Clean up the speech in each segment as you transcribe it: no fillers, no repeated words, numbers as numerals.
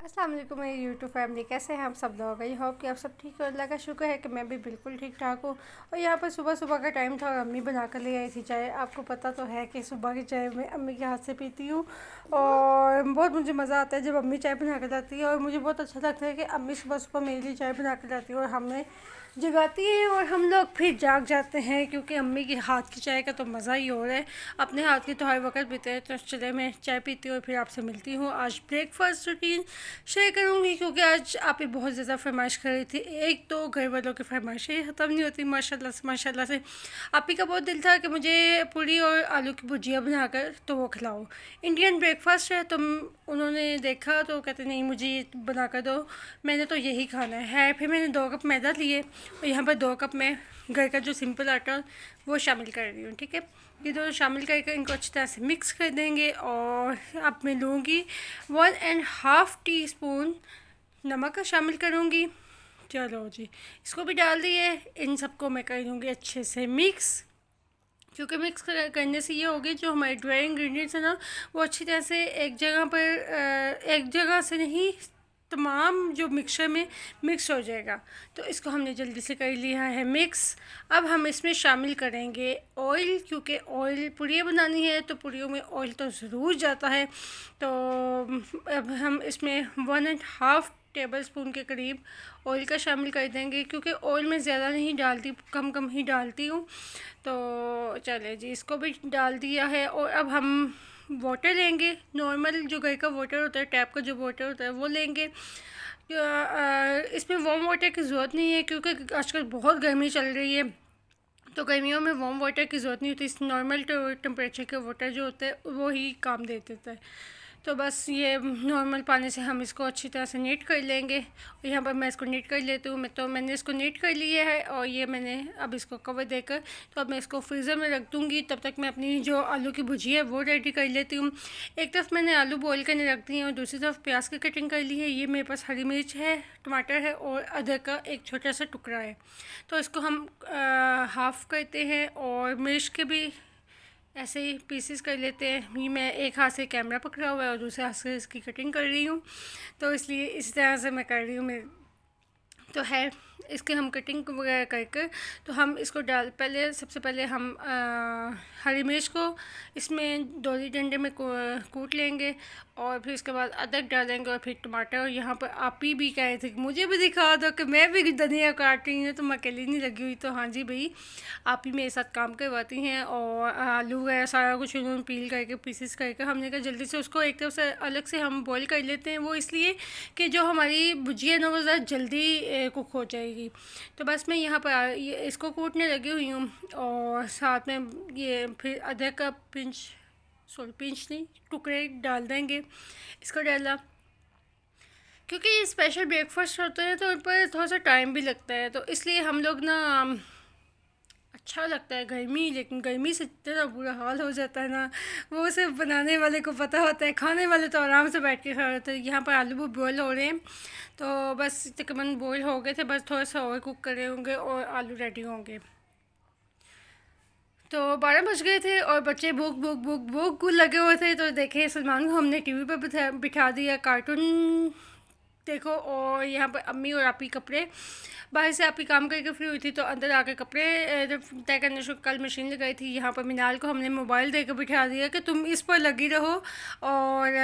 अस्सलाम वालेकुम मेरी यूट्यूब फैमिली, कैसे हैं आप सब लोग। आई होप कि आप सब ठीक हो। अल्लाह का शुक्र है कि मैं भी बिल्कुल ठीक ठाक हूँ। और यहाँ पर सुबह सुबह का टाइम था और अम्मी बना कर ले आई थी चाय। आपको पता तो है कि सुबह की चाय मैं अम्मी के हाथ से पीती हूँ और बहुत मुझे मज़ा आता है जब अम्मी चाय बना कर लाती है। और मुझे बहुत अच्छा लगता है कि अम्मी सुबह सुबह मेरे लिए चाय बना कर लाती है और हमें जगाती है और हम लोग फिर जाग जाते हैं, क्योंकि अम्मी के हाथ की चाय का तो मज़ा ही और है। अपने हाथ की तो हर वक्त पीते हैं। तो चले मैं चाय पीती हूँ और फिर आपसे मिलती हूँ। आज ब्रेकफास्ट रूटीन शेयर करूँगी क्योंकि आज आप ही बहुत ज़्यादा फरमाइश कर रही थी। एक तो घर वालों की फरमाइशें ख़त्म नहीं होती माशाल्लाह से। आप ही का बहुत दिल था कि मुझे पूरी और आलू की भुजिया बनाकर तो वो खिलाओ। इंडियन ब्रेकफास्ट है तो उन्होंने देखा तो कहते नहीं मुझे ये बना कर दो, मैंने तो यही खाना है। फिर मैंने 2 कप मैदा लिए और यहाँ पर 2 कप में घर का जो सिंपल आटा वो शामिल कर रही हूँ। ठीक है, ये दोनों शामिल करके इनको अच्छी तरह से मिक्स कर देंगे। और अब मैं लूँगी 1.5 टीस्पून नमक शामिल करूँगी। चलो जी, इसको भी डाल दिए। इन सबको मैं कर दूँगी अच्छे से मिक्स, क्योंकि मिक्स करने से ये होगी जो हमारे ड्राई इंग्रेडिएंट्स है ना वो अच्छी तरह से एक जगह पर एक जगह से नहीं तमाम जो मिक्सचर में मिक्स हो जाएगा। तो इसको हमने जल्दी से कर लिया है मिक्स। अब हम इसमें शामिल करेंगे ऑयल, क्योंकि ऑयल पूड़ियाँ बनानी है तो पूड़ियों में ऑयल तो ज़रूर जाता है। तो अब हम इसमें 1.5 टेबल स्पून के करीब ऑयल का शामिल कर देंगे, क्योंकि ऑयल मैं ज़्यादा नहीं डालती, कम कम ही डालती हूँ। तो चले जी, इसको भी डाल दिया है। और अब हम वाटर लेंगे, नॉर्मल जो घर का वाटर होता है, टैप का जो वाटर होता है वो लेंगे। इसमें वार्म वाटर की ज़रूरत नहीं है क्योंकि आजकल बहुत गर्मी चल रही है, तो गर्मियों में वार्म वाटर की ज़रूरत नहीं होती। इस नॉर्मल टेम्परेचर के वाटर जो होता है वो ही काम दे देता है। तो बस ये नॉर्मल पानी से हम इसको अच्छी तरह से नीट कर लेंगे। और यहाँ पर मैं इसको नीट कर लेती हूँ। मैंने इसको नीट कर लिया है और ये मैंने अब इसको कवर देकर तो अब मैं इसको फ्रीज़र में रख दूँगी। तब तक मैं अपनी जो आलू की भुजिया है वो रेडी कर लेती हूँ। एक तरफ मैंने आलू बॉयल करने रख दिए और दूसरी तरफ प्याज की कटिंग कर ली है। ये मेरे पास हरी मिर्च है, टमाटर है और अदरक का एक छोटा सा टुकड़ा है। तो इसको हम हाफ़ करते हैं और मिर्च के भी ऐसे ही पीसेस कर लेते हैं। ये मैं एक हाथ से कैमरा पकड़ा हुआ है और दूसरे हाथ से इसकी कटिंग कर रही हूँ, तो इसलिए इस तरह से मैं कर रही हूँ। मैं तो है इसके हम कटिंग वगैरह करके तो हम इसको पहले सबसे पहले हम हरी मिर्च को इसमें डोरी डंडे में कूट लेंगे और फिर उसके बाद अदरक डालेंगे और फिर टमाटर। और यहाँ पर आप ही भी कह रहे थे कि मुझे भी दिखा दो कि मैं भी धनिया काट रही हूँ, तो मैं अकेली नहीं लगी हुई। तो हाँ जी भाई, आप ही मेरे साथ काम करवाती हैं। और आलू वगैरह सारा कुछ उन्होंने पील करके पीसेस करके हमने कहा जल्दी से उसको एक तरफ से अलग से हम बॉईल कर लेते हैं। वो इसलिए कि जो हमारी भुजिया ना वो ज़रा जल्दी कुक हो जाएगी। तो बस मैं यहाँ पर ये इसको कूटने लगी हुई हूँ और साथ में ये फिर अदरक का पिंच नहीं टुकड़े डाल देंगे। इसको डाला क्योंकि ये स्पेशल ब्रेकफास्ट होते हैं तो उन पर थोड़ा सा टाइम भी लगता है, तो इसलिए हम लोग ना अच्छा लगता है गर्मी, लेकिन गर्मी से इतना बुरा हाल हो जाता है ना, वो सिर्फ बनाने वाले को पता होता है। खाने वाले तो आराम से बैठ के खा रहे थे। यहाँ पर आलू वो बॉयल हो रहे हैं, तो बस तकरीबन बॉयल हो गए थे, बस थोड़ा सा और कुक करे होंगे और आलू रेडी होंगे। तो 12 बज गए थे और बच्चे भूख भूख भूख भूख लगे हुए थे। तो देखे सलमान को हमने टीवी पर बिठा दिया कार्टून देखो। और यहाँ पर अम्मी और आपी कपड़े बाहर से आपी काम करके फ्री हुई थी तो अंदर आके कपड़े तय करने से कल मशीन लगाई थी। यहाँ पर मिनाल को हमने मोबाइल देकर बिठा दिया कि तुम इस पर लगी रहो। और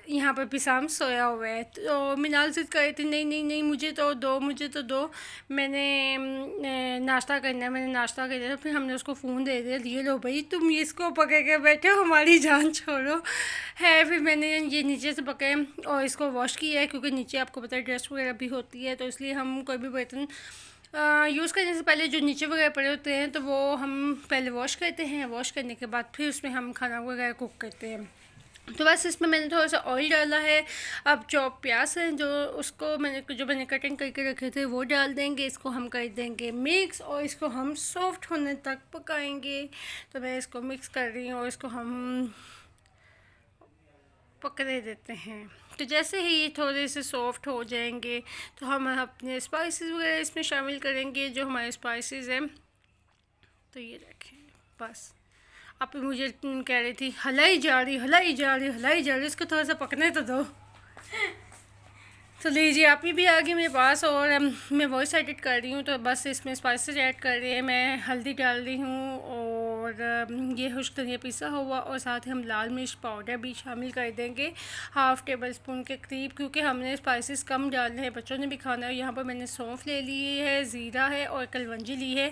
यहाँ पर पिसाम सोया हुआ है तो मिनाल जिद कर रही थी नहीं नहीं नहीं मुझे तो दो, मुझे तो दो, मैंने नाश्ता करना है, मैंने नाश्ता कर दिया। फिर हमने उसको फ़ोन दे दिया, ये लो भाई तुम इसको पकड़ के बैठे हो, हमारी जान छोड़ो है। फिर मैंने ये नीचे से पकड़े और इसको वॉश किया है, क्योंकि नीचे आपको पता है डस्ट वगैरह भी होती है, तो इसलिए हम कोई भी बर्तन यूज़ करने से पहले जो नीचे वगैरह पड़े होते हैं तो वो हम पहले वॉश करते हैं। वॉश करने के बाद फिर उसमें हम खाना वगैरह कुक करते हैं। तो बस इसमें मैंने थोड़ा सा ऑयल डाला है। अब जो प्याज है जो मैंने कटिंग करके रखे थे वो डाल देंगे। इसको हम कर देंगे मिक्स और इसको हम सॉफ्ट होने तक पकाएंगे। तो मैं इसको मिक्स कर रही हूँ और इसको हम पकने देते हैं। तो जैसे ही ये थोड़े से सॉफ्ट हो जाएंगे तो हम अपने स्पाइसेस वगैरह इसमें शामिल करेंगे, जो हमारे स्पाइसेस हैं। तो ये देखें, बस आप मुझे कह रही थी हिलाई जा रही हिलाई जा रही हिलाई जा रही, इसको थोड़ा सा पकने तो दो। तो लीजिए आप ही भी आ गई मेरे पास और मैं वॉइस एडिट कर रही हूँ। तो बस इसमें स्पाइसेस ऐड कर रही है, मैं हल्दी डाल रही हूँ और ये खुश्क धनिया पिसा हुआ और साथ ही हम लाल मिर्च पाउडर भी शामिल कर देंगे 1/2 टेबल स्पून के करीब, क्योंकि हमने स्पाइसेस कम डालने हैं, बच्चों ने भी खाना है। यहाँ पर मैंने सौंफ ले ली है, ज़ीरा है और कलवंजी ली है।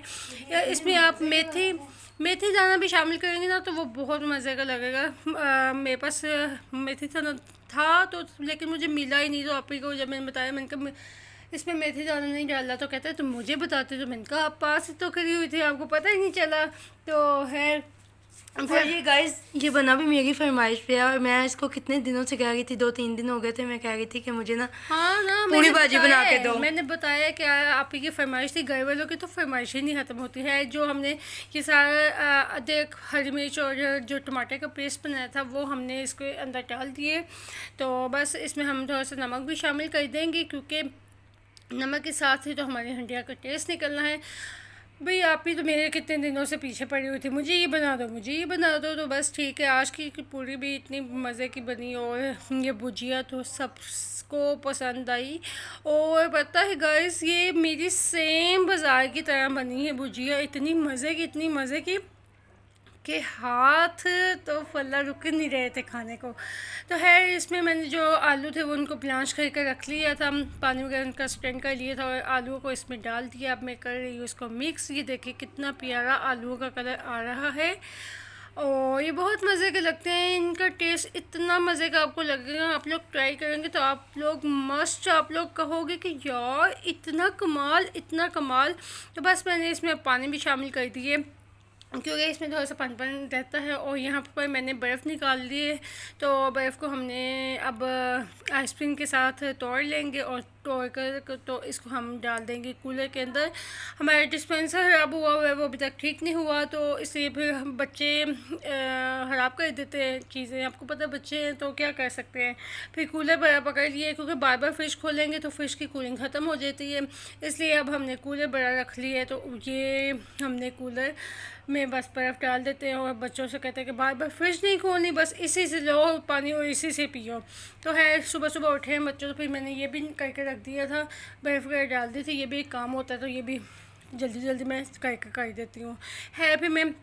या इसमें आप मेथी दाना भी शामिल करेंगे ना तो वो बहुत मज़े का लगेगा। मेरे पास मेथी था तो, लेकिन मुझे मिला ही नहीं। तो आप ही को जब मैंने बताया, मैंने कहा इसमें मेथी दाना नहीं डाला, तो कहते हैं तुम मुझे बताते। तो मैंने कहा आप पास ही तो करी हुई थी, आपको पता ही नहीं चला। तो है और ये गाइस ये बना भी मेरी फरमाइश पे है और मैं इसको कितने दिनों से कह रही थी, 2-3 दिन हो गए थे मैं कह रही थी कि मुझे ना हाँ ना पूरी भाजी बना के दो। मैंने बताया कि आप ही की फरमाइश थी, घर वालों की तो फरमाइश ही नहीं ख़त्म होती है। जो हमने ये सारा अदरक, हरी मिर्च और जो टमाटर का पेस्ट बनाया था वो हमने इसके अंदर डाल दिए। तो बस इसमें हम थोड़ा सा नमक भी शामिल कर देंगे, क्योंकि नमक के साथ ही तो हमारी हंडिया का टेस्ट निकलना है। भाई आप ही तो मेरे कितने दिनों से पीछे पड़ी हुई थी, मुझे ये बना दो, मुझे ये बना दो। तो बस ठीक है, आज की पूरी भी इतनी मज़े की बनी और ये भुजिया तो सबको पसंद आई। और पता है गाइस, ये मेरी सेम बाज़ार की तरह बनी है भुजिया, इतनी मज़े की कि हाथ तो फल्ला रुक नहीं रहे थे खाने को। तो है इसमें मैंने जो आलू थे वो उनको ब्लांच करके रख लिया था, पानी वगैरह उनका स्ट्रेन कर लिया था और आलूओं को इसमें डाल दिया। अब मैं कर रही हूँ इसको मिक्स। ये देखिए कितना प्यारा आलूओं का कलर आ रहा है और ये बहुत मज़े के लगते हैं। इनका टेस्ट इतना मज़े का आपको लगेगा, आप लोग ट्राई करेंगे तो आप लोग मस्ट, आप लोग कहोगे कि यार इतना कमाल, इतना कमाल। तो बस मैंने इसमें पानी भी शामिल कर दिए, क्योंकि इसमें थोड़ा सा पन रहता है। और यहाँ पर मैंने बर्फ़ निकाल ली है, तो बर्फ़ को हमने अब आइसक्रीम के साथ तोड़ लेंगे और तोड़ कर तो इसको हम डाल देंगे कूलर के अंदर। हमारा डिस्पेंसर ख़राब हुआ है, वो अभी तक ठीक नहीं हुआ, तो इसलिए फिर हम बच्चे ख़राब कर देते हैं चीज़ें। आपको पता है बच्चे हैं तो क्या कर सकते हैं। फिर कूलर बड़ा पकड़ लिए, क्योंकि बार बार फ्रिज खोलेंगे तो फ्रिज की कूलिंग ख़त्म हो जाती है, इसलिए अब हमने कूलर बड़ा रख लिया है। तो ये हमने कूलर में बस बर्फ़ डाल देते हैं और बच्चों से कहते हैं कि बार बार फ्रिज नहीं खोलनी, बस इसी से लो पानी और इसी से पियो। तो है सुबह सुबह उठे हैं बच्चों, तो फिर मैंने ये भी करके रख दिया था, बर्फ़ वगैरह डाल दी थी। ये भी एक काम होता है, तो ये भी जल्दी जल्दी मैं करके कर देती हूँ। है फिर मैं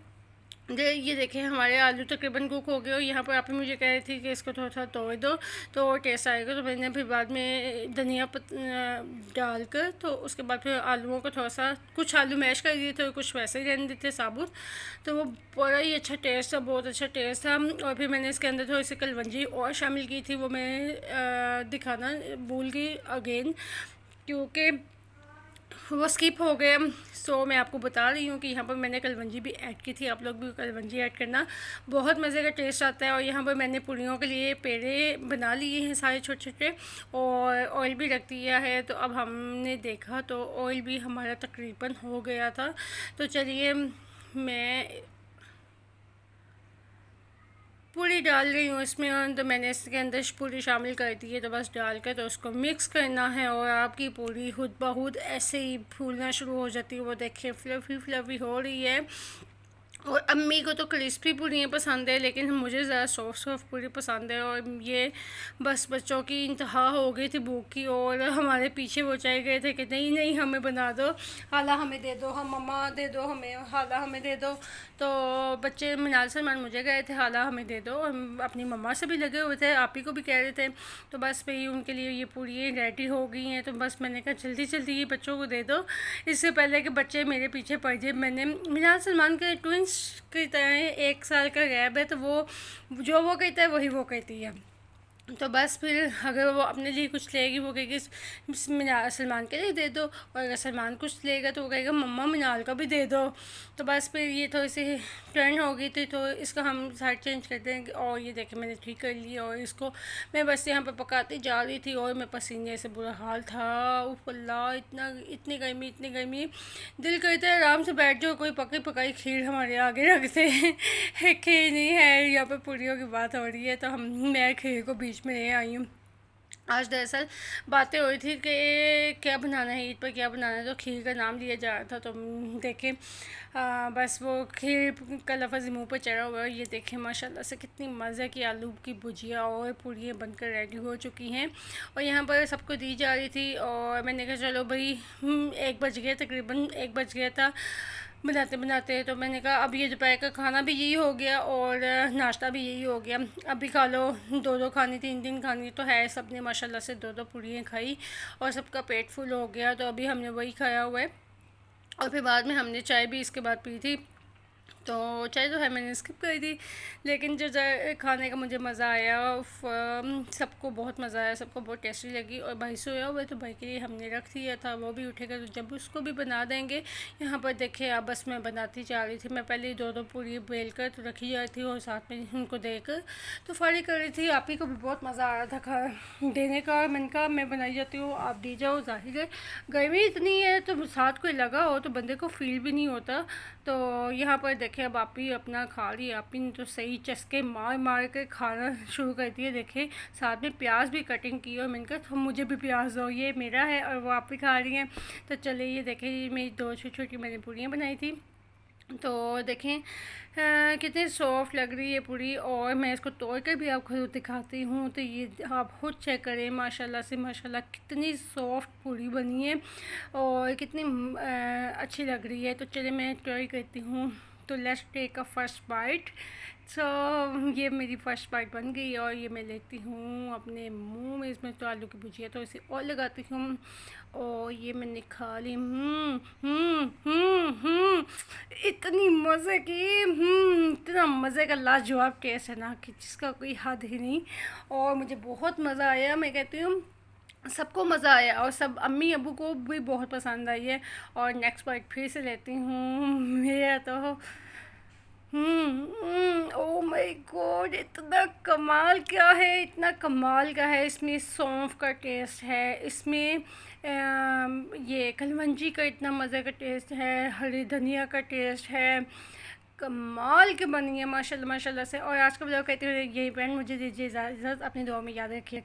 ये देखें हमारे आलू तकरीबन कुक हो गए और यहाँ पर आप ही मुझे कह रही थी कि इसको थोड़ा सा तोड़ दो तो टेस्ट आएगा। तो मैंने फिर बाद में धनिया डालकर तो उसके बाद फिर आलूओं को थोड़ा सा, कुछ आलू मैश कर दिए थे और कुछ वैसे ही रहने देते साबुत, तो वो बड़ा ही अच्छा टेस्ट था, बहुत अच्छा टेस्ट था। और फिर मैंने इसके अंदर थोड़ी सी कलवंजी और शामिल की थी, वो मैं दिखाना भूल गई अगेन, क्योंकि वो स्किप हो गए। सो मैं आपको बता रही हूँ कि यहाँ पर मैंने कलवंजी भी ऐड की थी, आप लोग भी कलवंजी ऐड करना, बहुत मज़े का टेस्ट आता है। और यहाँ पर मैंने पूरियों के लिए पेड़े बना लिए हैं सारे छोटे छोटे और ऑयल भी रख दिया है। तो अब हमने देखा तो ऑयल भी हमारा तकरीबन हो गया था। तो चलिए मैं पूरी डाल रही हूँ इसमें, और तो मैंने इसके अंदर पूरी शामिल कर दी है। तो बस डाल कर तो उसको मिक्स करना है और आपकी पूरी खुद ब खुद ऐसे ही फूलना शुरू हो जाती है। वो देखिए फ्लफ़ी फ्लफ़ी हो रही है। और अम्मी को तो क्रिस्पी पूरियाँ पसंद है, लेकिन मुझे ज़्यादा सॉफ्ट सॉफ्ट पूरी पसंद है। और ये बस बच्चों की इंतहा हो गई थी भूख की और हमारे पीछे वो चाहे गए थे कि नहीं नहीं हमें बना दो, हाला हमें दे दो, हम मम्मा दे दो हमें, हाला हमें दे दो। तो बच्चे मिनाल सलमान मुझे गए थे हाला हमें दे दो, हम अपनी मम्मा से भी लगे हुए थे, आप ही को भी कह रहे थे। तो बस भाई उनके लिए ये पूरी रेडी हो गई हैं। तो बस मैंने कहा जल्दी जल्दी ये बच्चों को दे दो, इससे पहले कि बच्चे मेरे पीछे पड़ जाए। मैंने मिनाल सलमान के ट्विंस की तरह 1 साल का गैप है, तो वो जो वो कहता है वही वो कहती है। तो बस फिर अगर वो अपने लिए कुछ लेगी वो कहेगी मिनाल सलमान के लिए दे दो, और अगर सलमान कुछ लेगा तो वो कहेगा मम्मा मिनाल का भी दे दो। तो बस फिर ये थोड़ी सी टर्न हो गई थी, तो इसका हम साइड चेंज कर देंगे। और ये देखें मैंने ठीक कर लिया और इसको मैं बस यहाँ पर पकाती जा रही थी और मैं पसीने से बुरा हाल था। उफ अल्लाह, इतनी गर्मी, दिल करता है आराम से बैठ जाओ, कोई पकी पकाई खीर हमारे आगे रखते हैं। खीर नहीं है, यहाँ पर पूरियों की बात हो रही है, तो मैं खीर को बीच में ले आई हूँ। आज दरअसल बातें हो रही थी कि क्या बनाना है ईद पर, क्या बनाना है, तो खीर का नाम लिया जा रहा था। तो देखें बस वो खीर का लफ्ज़ मुंह पर चढ़ा हुआ है। ये देखें माशाल्लाह से कितनी मज़े की आलू की भुजिया और पूड़ियाँ बनकर रेडी हो चुकी हैं और यहाँ पर सबको दी जा रही थी। और मैंने कहा चलो भाई 1 बज गया, तकरीबन 1 बज गया था बनाते बनाते। तो मैंने कहा अब ये दोपहर का खाना भी यही हो गया और नाश्ता भी यही हो गया, अभी खा लो। 2-2 खानी, 3-3 खानी तो है। सब ने माशाल्लाह से 2-2 पूड़ियाँ खाई और सबका पेट फुल हो गया। तो अभी हमने वही खाया हुआ है और फिर बाद में हमने चाय भी इसके बाद पी थी। तो चाय तो है मैंने स्किप करी थी, लेकिन जो खाने का मुझे मज़ा आया, सबको बहुत मज़ा आया, सबको बहुत टेस्टी लगी। और भाई सोया हुआ है तो भाई के लिए हमने रख दिया था, वो भी उठेगा तो जब उसको भी बना देंगे। यहाँ पर देखिए अब बस मैं बनाती जा रही थी। मैं पहले 2-2 पूरी बेल कर तो रखी जा रही थी और साथ में उनको देकर तो फारी कर रही थी। आप ही को भी बहुत मज़ा आ रहा था खा देने का। मैंने कहा मैं बनाई जाती हूँ, आप दी जाओ। ज़ाहिर है गर्मी इतनी है तो साथ कोई लगा हो तो बंदे को फील भी नहीं होता। तो यहाँ पर देखें अब आप ही अपना खा रही है। आप ही ने तो सही चस्के मार मार के खाना शुरू कर दिया। देखें साथ में प्याज भी कटिंग की और मैंने कहा तो मुझे भी प्याज दो, ये मेरा है और वो आप ही खा रही हैं। तो चलिए ये देखें, ये मेरी 2 छोटी छोटी मैंने पूड़ियाँ बनाई थी। तो देखें कितनी सॉफ्ट लग रही है पूरी। और मैं इसको तोड़ कर भी आपको दिखाती हूँ। तो ये आप खुद चेक करें माशाल्लाह से माशाल्लाह कितनी सॉफ्ट पूरी बनी है और कितनी अच्छी लग रही है। तो चलिए मैं ट्राई करती हूँ। तो let's take a first bite. So ये मेरी फर्स्ट बाइट बन गई और ये मैं लेती हूँ अपने मुंह में। इसमें तो आलू की भुजिया तो इसे और लगाती हूँ और ये मैंने खा ली। इतनी मज़े की, इतना मज़े का लाजवाब टेस्ट है ना कि जिसका कोई हद ही नहीं। और मुझे बहुत मज़ा आया। मैं कहती हूँ सबको मज़ा आया और सब अम्मी अबू को भी बहुत पसंद आई है। और नेक्स्ट बाइट फिर से लेती हूँ। मेरा तो ओह माय गॉड, इतना कमाल क्या है, इतना कमाल का है। इसमें सौंफ का टेस्ट है, इसमें ये कलवंजी का इतना मज़े का टेस्ट है, हरी धनिया का टेस्ट है। कमाल के बनी है माशाल्लाह माशाल्लाह से। और आज का ब्लॉग कहते हुए यही फ्रेंड मुझे दीजिए इजाज़त, अपनी दुआ में याद रखिए।